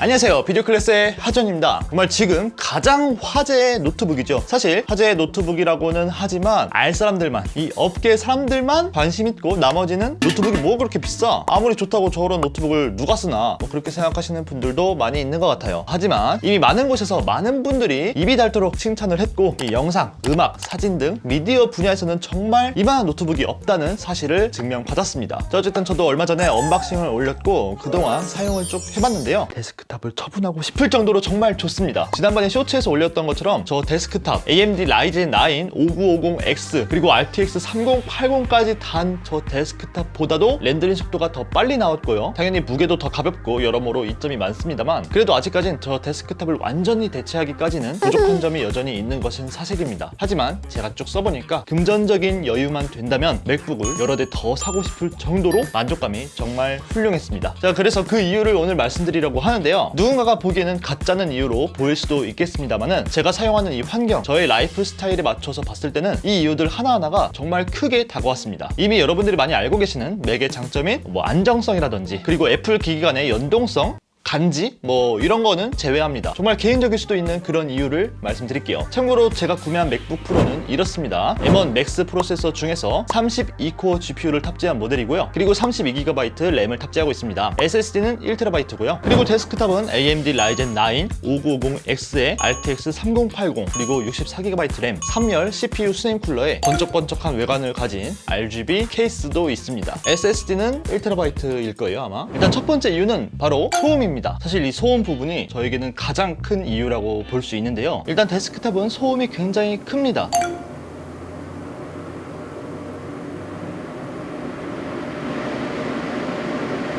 안녕하세요, 비디오 클래스의 하전입니다. 정말 지금 가장 화제의 노트북이죠. 사실 화제의 노트북이라고는 하지만 알 사람들만, 이 업계 사람들만 관심 있고 나머지는 노트북이 뭐 그렇게 비싸? 아무리 좋다고 저런 노트북을 누가 쓰나? 뭐 그렇게 생각하시는 분들도 많이 있는 것 같아요. 하지만 이미 많은 곳에서 많은 분들이 입이 닳도록 칭찬을 했고, 이 영상, 음악, 사진 등 미디어 분야에서는 정말 이만한 노트북이 없다는 사실을 증명받았습니다. 자, 어쨌든 저도 얼마 전에 언박싱을 올렸고 그동안 사용을 쭉 해봤는데요, 데스크탑을 처분하고 싶을 정도로 정말 좋습니다. 지난번에 쇼츠에서 올렸던 것처럼 저 데스크탑 AMD Ryzen 9 5950X 그리고 RTX 3080까지 단 저 데스크탑보다도 렌더링 속도가 더 빨리 나왔고요, 당연히 무게도 더 가볍고 여러모로 이점이 많습니다만, 그래도 아직까진 저 데스크탑을 완전히 대체하기까지는 부족한 점이 여전히 있는 것은 사실입니다. 하지만 제가 쭉 써보니까 금전적인 여유만 된다면 맥북을 여러 대 더 사고 싶을 정도로 만족감이 정말 훌륭했습니다. 자, 그래서 그 이유를 오늘 말씀드리려고 하는데요, 누군가가 보기에는 가짜는 이유로 보일 수도 있겠습니다만은 제가 사용하는 이 환경, 저의 라이프 스타일에 맞춰서 봤을 때는 이 이유들 하나하나가 정말 크게 다가왔습니다. 이미 여러분들이 많이 알고 계시는 맥의 장점인 안정성이라든지, 그리고 애플 기기 간의 연동성, 간지 뭐 이런 거는 제외합니다. 정말 개인적일 수도 있는 그런 이유를 말씀드릴게요. 참고로 제가 구매한 맥북 프로는 이렇습니다. M1 맥스 프로세서 중에서 32코어 GPU를 탑재한 모델이고요, 그리고 32GB 램을 탑재하고 있습니다. SSD는 1TB고요, 그리고 데스크탑은 AMD Ryzen 9 5950X에 RTX 3080 그리고 64GB 램, 3열 CPU 스냅 쿨러에 번쩍번쩍한 외관을 가진 RGB 케이스도 있습니다. SSD는 1TB일 거예요 아마. 일단 첫 번째 이유는 바로 소음입니다. 사실 이 소음 부분이 저에게는 가장 큰 이유라고 볼 수 있는데요, 일단 데스크탑은 소음이 굉장히 큽니다.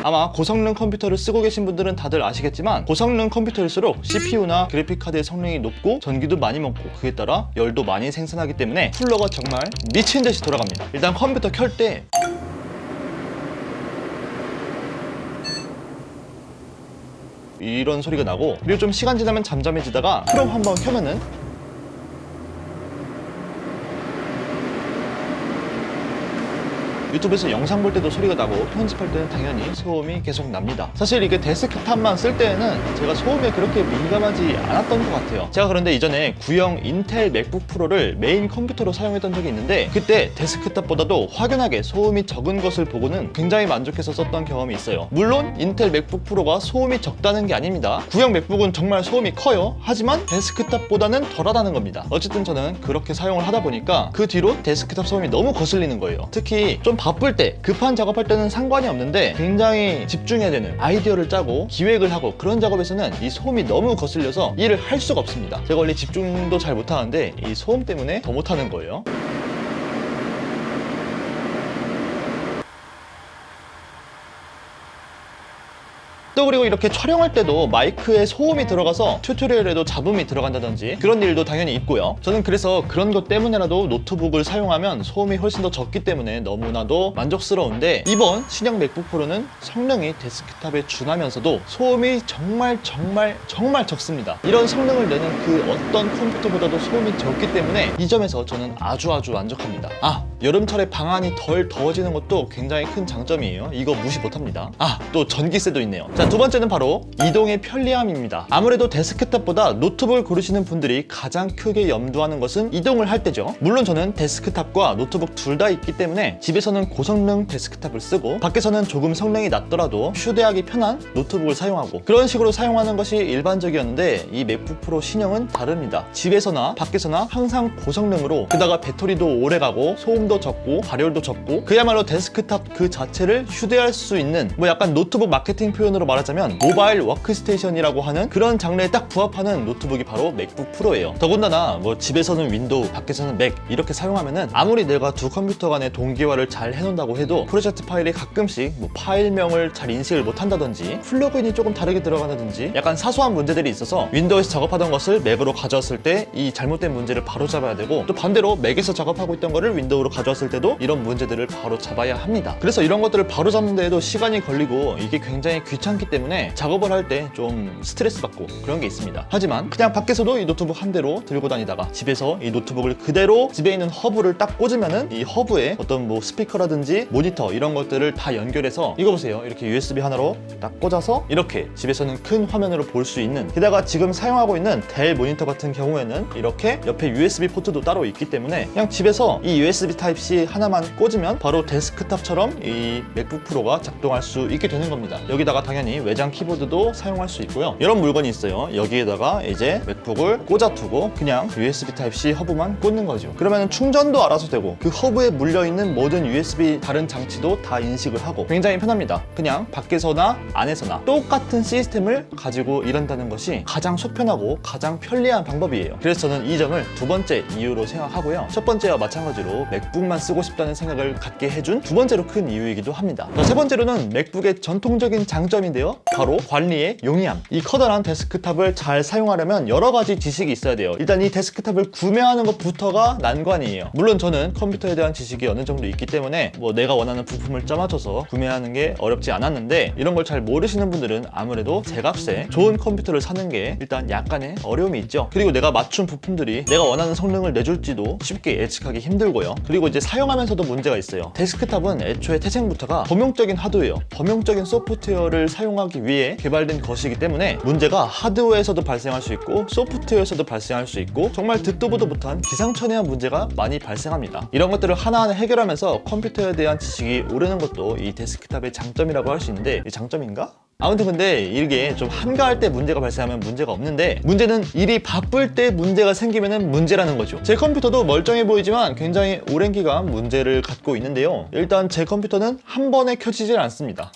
아마 고성능 컴퓨터를 쓰고 계신 분들은 다들 아시겠지만, 고성능 컴퓨터일수록 CPU나 그래픽카드의 성능이 높고 전기도 많이 먹고 그에 따라 열도 많이 생산하기 때문에 쿨러가 정말 미친 듯이 돌아갑니다. 일단 컴퓨터 켤 때 이런 소리가 나고, 그리고 좀 시간 지나면 잠잠해지다가 크롬 한번 켜면은 유튜브에서 영상 볼 때도 소리가 나고, 편집할 때는 당연히 소음이 계속 납니다. 사실 이게 데스크탑만 쓸 때에는 제가 소음에 그렇게 민감하지 않았던 것 같아요. 제가 그런데 이전에 구형 인텔 맥북 프로를 메인 컴퓨터로 사용했던 적이 있는데, 그때 데스크탑보다도 확연하게 소음이 적은 것을 보고는 굉장히 만족해서 썼던 경험이 있어요. 물론 인텔 맥북 프로가 소음이 적다는 게 아닙니다. 구형 맥북은 정말 소음이 커요. 하지만 데스크탑보다는 덜하다는 겁니다. 어쨌든 저는 그렇게 사용을 하다 보니까 그 뒤로 데스크탑 소음이 너무 거슬리는 거예요. 특히 좀 바쁠 때, 급한 작업할 때는 상관이 없는데 굉장히 집중해야 되는, 아이디어를 짜고 기획을 하고 그런 작업에서는 이 소음이 너무 거슬려서 일을 할 수가 없습니다. 제가 원래 집중도 잘 못하는데 이 소음 때문에 더 못하는 거예요. 또 그리고 이렇게 촬영할 때도 마이크에 소음이 들어가서 튜토리얼에도 잡음이 들어간다든지 그런 일도 당연히 있고요. 저는 그래서 그런 것 때문에라도 노트북을 사용하면 소음이 훨씬 더 적기 때문에 너무나도 만족스러운데, 이번 신형 맥북 프로는 성능이 데스크탑에 준하면서도 소음이 정말 적습니다. 이런 성능을 내는 그 어떤 컴퓨터보다도 소음이 적기 때문에 이 점에서 저는 아주 만족합니다. 여름철에 방 안이 덜 더워지는 것도 굉장히 큰 장점이에요. 이거 무시 못합니다. 또 전기세도 있네요. 자, 두 번째는 바로 이동의 편리함입니다. 아무래도 데스크탑보다 노트북을 고르시는 분들이 가장 크게 염두하는 것은 이동을 할 때죠. 물론 저는 데스크탑과 노트북 둘 다 있기 때문에 집에서는 고성능 데스크탑을 쓰고 밖에서는 조금 성능이 낮더라도 휴대하기 편한 노트북을 사용하고, 그런 식으로 사용하는 것이 일반적이었는데 이 맥북 프로 신형은 다릅니다. 집에서나 밖에서나 항상 고성능으로, 게다가 배터리도 오래가고 소음도 적고 발열도 적고, 그야말로 데스크탑 그 자체를 휴대할 수 있는, 약간 노트북 마케팅 표현으로 말하자면 모바일 워크스테이션이라고 하는 그런 장르에 딱 부합하는 노트북이 바로 맥북 프로예요. 더군다나 집에서는 윈도우, 밖에서는 맥 이렇게 사용하면은 아무리 내가 두 컴퓨터 간의 동기화를 잘 해놓는다고 해도 프로젝트 파일이 가끔씩 파일명을 잘 인식을 못한다든지 플러그인이 조금 다르게 들어간다든지 약간 사소한 문제들이 있어서 윈도우에서 작업하던 것을 맥으로 가져왔을 때 이 잘못된 문제를 바로 잡아야 되고, 또 반대로 맥에서 작업하고 있던 거를 윈도우로 가져왔을 때도 이런 문제들을 바로 잡아야 합니다. 그래서 이런 것들을 바로 잡는 데에도 시간이 걸리고 이게 굉장히 귀찮기 때문에 작업을 할 때 좀 스트레스 받고 그런 게 있습니다. 하지만 그냥 밖에서도 이 노트북 한 대로 들고 다니다가 집에서 이 노트북을 그대로 집에 있는 허브를 딱 꽂으면은 이 허브에 어떤 뭐 스피커라든지 모니터 이런 것들을 다 연결해서 이거 보세요. 이렇게 USB 하나로 딱 꽂아서 이렇게 집에서는 큰 화면으로 볼 수 있는, 게다가 지금 사용하고 있는 델 모니터 같은 경우에는 이렇게 옆에 USB 포트도 따로 있기 때문에 그냥 집에서 이 USB 타입C 하나만 꽂으면 바로 데스크탑처럼 이 맥북 프로가 작동할 수 있게 되는 겁니다. 여기다가 당연히 외장 키보드도 사용할 수 있고요. 이런 물건이 있어요. 여기에다가 이제 맥북을 꽂아두고 그냥 USB 타입C 허브만 꽂는 거죠. 그러면 충전도 알아서 되고 그 허브에 물려있는 모든 USB 다른 장치도 다 인식을 하고 굉장히 편합니다. 그냥 밖에서나 안에서나 똑같은 시스템을 가지고 일한다는 것이 가장 속편하고 가장 편리한 방법이에요. 그래서 저는 이 점을 두 번째 이유로 생각하고요. 첫 번째와 마찬가지로 맥북만 쓰고 싶다는 생각을 갖게 해준 두 번째로 큰 이유이기도 합니다. 세 번째로는 맥북의 전통적인 장점인데요. 바로 관리의 용이함. 이 커다란 데스크탑을 잘 사용하려면 여러 가지 지식이 있어야 돼요. 일단 이 데스크탑을 구매하는 것부터가 난관이에요. 물론 저는 컴퓨터에 대한 지식이 어느 정도 있기 때문에 뭐 내가 원하는 부품을 짜맞춰서 구매하는 게 어렵지 않았는데, 이런 걸 잘 모르시는 분들은 아무래도 제 값에 좋은 컴퓨터를 사는 게 일단 약간의 어려움이 있죠. 그리고 내가 맞춘 부품들이 내가 원하는 성능을 내줄지도 쉽게 예측하기 힘들고요. 그리고 이제 사용하면서도 문제가 있어요. 데스크탑은 애초에 태생부터가 범용적인 하드웨어, 범용적인 소프트웨어를 사용하기 위해 개발된 것이기 때문에 문제가 하드웨어에서도 발생할 수 있고 소프트웨어에서도 발생할 수 있고 정말 듣도 보도 못한 기상천외한 문제가 많이 발생합니다. 이런 것들을 하나하나 해결하면서 컴퓨터에 대한 지식이 오르는 것도 이 데스크탑의 장점이라고 할 수 있는데, 이 장점인가? 아무튼 근데 이게 좀 한가할 때 문제가 발생하면 문제가 없는데, 문제는 일이 바쁠 때 문제가 생기면 문제라는 거죠. 제 컴퓨터도 멀쩡해 보이지만 굉장히 오랜 기간 문제를 갖고 있는데요. 일단 제 컴퓨터는 한 번에 켜지질 않습니다.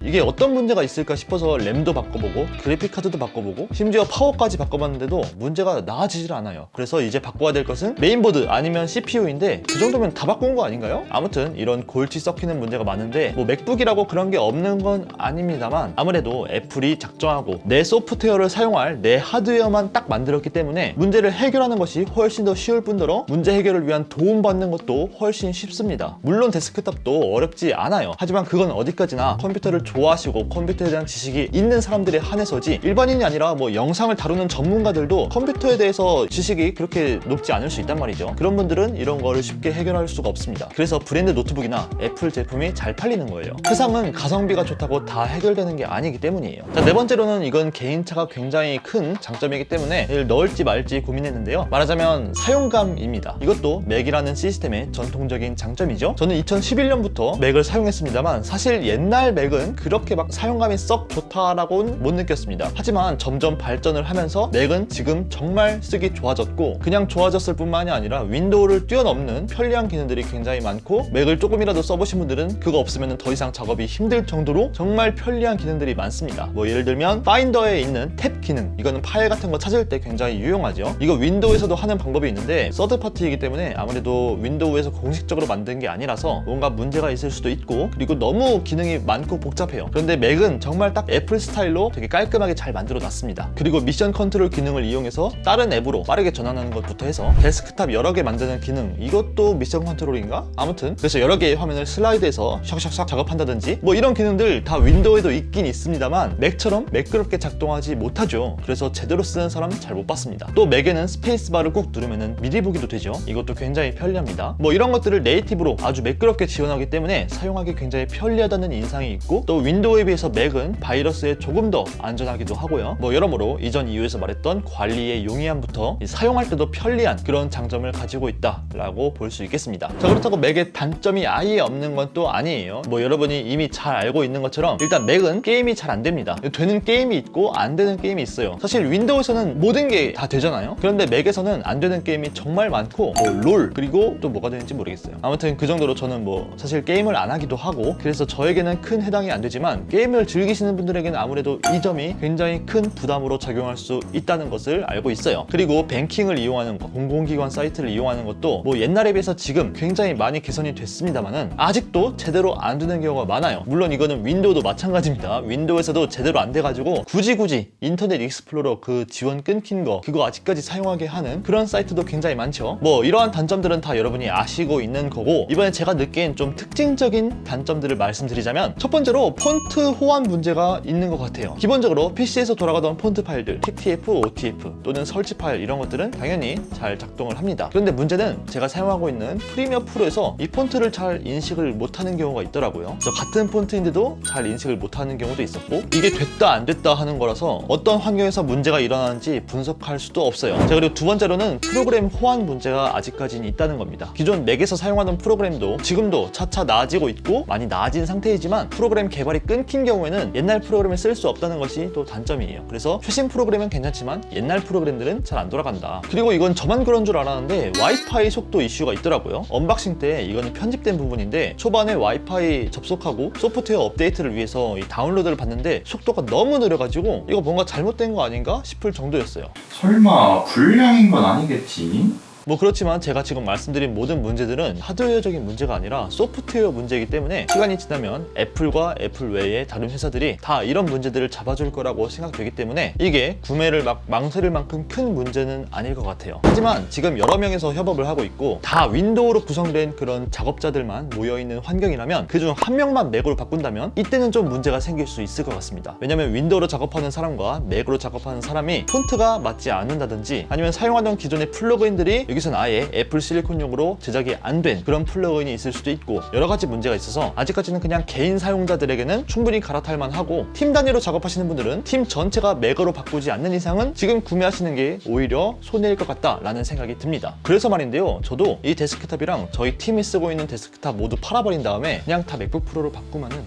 이게 어떤 문제가 있을까 싶어서 램도 바꿔보고 그래픽카드도 바꿔보고 심지어 파워까지 바꿔봤는데도 문제가 나아지질 않아요. 그래서 이제 바꿔야 될 것은 메인보드 아니면 CPU인데 그 정도면 다 바꾼 거 아닌가요? 아무튼 이런 골치 썩히는 문제가 많은데 뭐 맥북이라고 그런 게 없는 건 아닙니다만, 아무래도 애플이 작정하고 내 소프트웨어를 사용할 내 하드웨어만 딱 만들었기 때문에 문제를 해결하는 것이 훨씬 더 쉬울 뿐더러 문제 해결을 위한 도움받는 것도 훨씬 쉽습니다. 물론 데스크탑도 어렵지 않아요. 하지만 그건 어디까지나 컴퓨터를 좋아하시고 컴퓨터에 대한 지식이 있는 사람들에 한해서지, 일반인이 아니라 뭐 영상을 다루는 전문가들도 컴퓨터에 대해서 지식이 그렇게 높지 않을 수 있단 말이죠. 그런 분들은 이런 거를 쉽게 해결할 수가 없습니다. 그래서 브랜드 노트북이나 애플 제품이 잘 팔리는 거예요. 세상은 가성비가 좋다고 다 해결되는 게 아니기 때문이에요. 자, 네 번째로는 이건 개인차가 굉장히 큰 장점이기 때문에 이를 넣을지 말지 고민했는데요. 말하자면 사용감입니다. 이것도 맥이라는 시스템의 전통적인 장점이죠. 저는 2011년부터 맥을 사용했습니다만 사실 옛날 맥은 그렇게 막 사용감이 썩 좋다라고는 못 느꼈습니다. 하지만 점점 발전을 하면서 맥은 지금 정말 쓰기 좋아졌고, 그냥 좋아졌을 뿐만이 아니라 윈도우를 뛰어넘는 편리한 기능들이 굉장히 많고, 맥을 조금이라도 써보신 분들은 그거 없으면 더 이상 작업이 힘들 정도로 정말 편리한 기능들이 많습니다. 뭐 예를 들면 파인더에 있는 탭 기능, 이거는 파일 같은 거 찾을 때 굉장히 유용하죠. 이거 윈도우에서도 하는 방법이 있는데 서드 파티이기 때문에 아무래도 윈도우에서 공식적으로 만든 게 아니라서 뭔가 문제가 있을 수도 있고, 그리고 너무 기능이 많고 복잡해요. 그런데 맥은 정말 딱 애플 스타일로 되게 깔끔하게 잘 만들어 놨습니다. 그리고 미션 컨트롤 기능을 이용해서 다른 앱으로 빠르게 전환하는 것부터 해서 데스크탑 여러 개 만드는 기능, 이것도 미션 컨트롤인가? 아무튼 그래서 여러 개의 화면을 슬라이드해서 샥샥샥 작업한다든지 뭐 이런 기능들 다 윈도우에도 있긴 있습니다만 맥처럼 매끄럽게 작동하지 못하죠. 그래서 제대로 쓰는 사람 잘 못 봤습니다. 또 맥에는 스페이스바를 꾹 누르면 미리 보기도 되죠. 이것도 굉장히 편리합니다. 뭐 이런 것들을 네이티브로 아주 매끄럽게 지원하기 때문에 사용하기 굉장히 편리하다는 인상이 있고, 또 윈도우에 비해서 맥은 바이러스에 조금 더 안전하기도 하고요. 뭐 여러모로 이전 이유에서 말했던 관리의 용이함부터 사용할 때도 편리한 그런 장점을 가지고 있다라고 볼 수 있겠습니다. 자, 그렇다고 맥의 단점이 아예 없는 건 또 아니에요. 뭐 여러분이 이미 잘 알고 있는 것처럼 일단 맥은 게임이 잘 안 됩니다. 되는 게임이 있고 안 되는 게임이 있어요. 사실 윈도우에서는 모든 게 다 되잖아요. 그런데 맥에서는 안 되는 게임이 정말 많고, 뭐 롤, 그리고 또 뭐가 되는지 모르겠어요. 아무튼 그 정도로 저는 뭐 사실 게임을 안 하기도 하고, 그래서 저에게는 큰 해당이 안 되지 되지만 게임을 즐기시는 분들에게는 아무래도 이 점이 굉장히 큰 부담으로 작용할 수 있다는 것을 알고 있어요. 그리고 뱅킹을 이용하는 것, 공공기관 사이트를 이용하는 것도 뭐 옛날에 비해서 지금 굉장히 많이 개선이 됐습니다만은 아직도 제대로 안 되는 경우가 많아요. 물론 이거는 윈도우도 마찬가지입니다. 윈도우에서도 제대로 안 돼가지고 굳이 인터넷 익스플로러 그 지원 끊긴 거 그거 아직까지 사용하게 하는 그런 사이트도 굉장히 많죠. 뭐 이러한 단점들은 다 여러분이 아시고 있는 거고, 이번에 제가 느낀 좀 특징적인 단점들을 말씀드리자면, 첫 번째로 폰트 호환 문제가 있는 것 같아요. 기본적으로 PC에서 돌아가던 폰트 파일들 TTF, OTF 또는 설치 파일 이런 것들은 당연히 잘 작동을 합니다. 그런데 문제는 제가 사용하고 있는 프리미어 프로에서 이 폰트를 잘 인식을 못하는 경우가 있더라고요. 그래서 같은 폰트인데도 잘 인식을 못하는 경우도 있었고, 이게 됐다 안 됐다 하는 거라서 어떤 환경에서 문제가 일어나는지 분석할 수도 없어요. 자, 그리고 두 번째로는 프로그램 호환 문제가 아직까지는 있다는 겁니다. 기존 맥에서 사용하던 프로그램도 지금도 차차 나아지고 있고 많이 나아진 상태이지만 프로그램 개발이 끊긴 경우에는 옛날 프로그램을 쓸 수 없다는 것이 또 단점이에요. 그래서 최신 프로그램은 괜찮지만 옛날 프로그램들은 잘 안 돌아간다. 그리고 이건 저만 그런 줄 알았는데 와이파이 속도 이슈가 있더라고요. 언박싱 때 이거는 편집된 부분인데, 초반에 와이파이 접속하고 소프트웨어 업데이트를 위해서 이 다운로드를 받는데 속도가 너무 느려가지고 이거 뭔가 잘못된 거 아닌가 싶을 정도였어요. 설마 불량인 건 아니겠지? 뭐 그렇지만 제가 지금 말씀드린 모든 문제들은 하드웨어적인 문제가 아니라 소프트웨어 문제이기 때문에 시간이 지나면 애플과 애플 외의 다른 회사들이 다 이런 문제들을 잡아줄 거라고 생각되기 때문에 이게 구매를 막 망설일 만큼 큰 문제는 아닐 것 같아요. 하지만 지금 여러 명이서 협업을 하고 있고 다 윈도우로 구성된 그런 작업자들만 모여있는 환경이라면 그중 한 명만 맥으로 바꾼다면 이때는 좀 문제가 생길 수 있을 것 같습니다. 왜냐면 윈도우로 작업하는 사람과 맥으로 작업하는 사람이 폰트가 맞지 않는다든지 아니면 사용하던 기존의 플러그인들이 여기서는 아예 애플 실리콘용으로 제작이 안 된 그런 플러그인이 있을 수도 있고 여러 가지 문제가 있어서 아직까지는 그냥 개인 사용자들에게는 충분히 갈아탈 만하고, 팀 단위로 작업하시는 분들은 팀 전체가 맥으로 바꾸지 않는 이상은 지금 구매하시는 게 오히려 손해일 것 같다라는 생각이 듭니다. 그래서 말인데요, 저도 이 데스크탑이랑 저희 팀이 쓰고 있는 데스크탑 모두 팔아버린 다음에 그냥 다 맥북 프로로 바꾸면은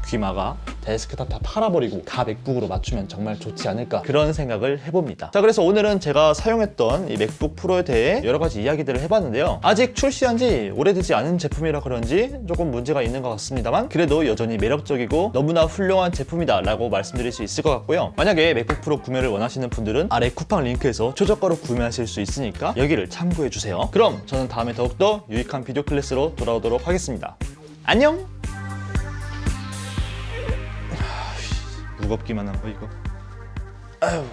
귀마가 데스크탑 다 팔아버리고 다 맥북으로 맞추면 정말 좋지 않을까, 그런 생각을 해봅니다. 자, 그래서 오늘은 제가 사용했던 이 맥북 프로에 대해 여러 가지 이야기들을 해봤는데요. 아직 출시한 지 오래되지 않은 제품이라 그런지 조금 문제가 있는 것 같습니다만 그래도 여전히 매력적이고 너무나 훌륭한 제품이다 라고 말씀드릴 수 있을 것 같고요. 만약에 맥북 프로 구매를 원하시는 분들은 아래 쿠팡 링크에서 최저가로 구매하실 수 있으니까 여기를 참고해주세요. 그럼 저는 다음에 더욱더 유익한 비디오 클래스로 돌아오도록 하겠습니다. 안녕! 무겁기만 한 거 이거. 아유.